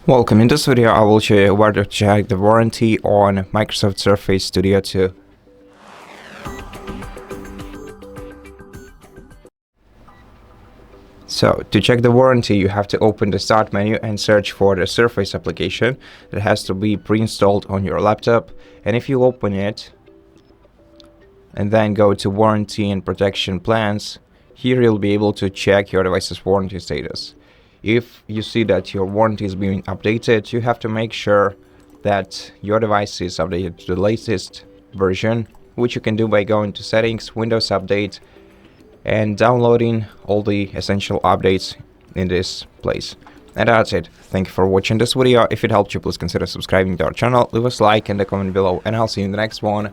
Welcome. In this video, I will show you where to check the warranty on Microsoft Surface Studio 2. So, to check the warranty, you have to open the Start menu and search for the Surface application that has to be pre-installed on your laptop. And if you open it and then go to Warranty and Protection Plans, here you'll be able to check your device's warranty status. If you see that your warranty is being updated, you have to make sure that your device is updated to the latest version, which you can do by going to Settings, Windows Update, and downloading all the essential updates in this place. And that's it. Thank you for watching this video. If it helped you, please consider subscribing to our channel, leave us a like and a comment below, and I'll see you in the next one.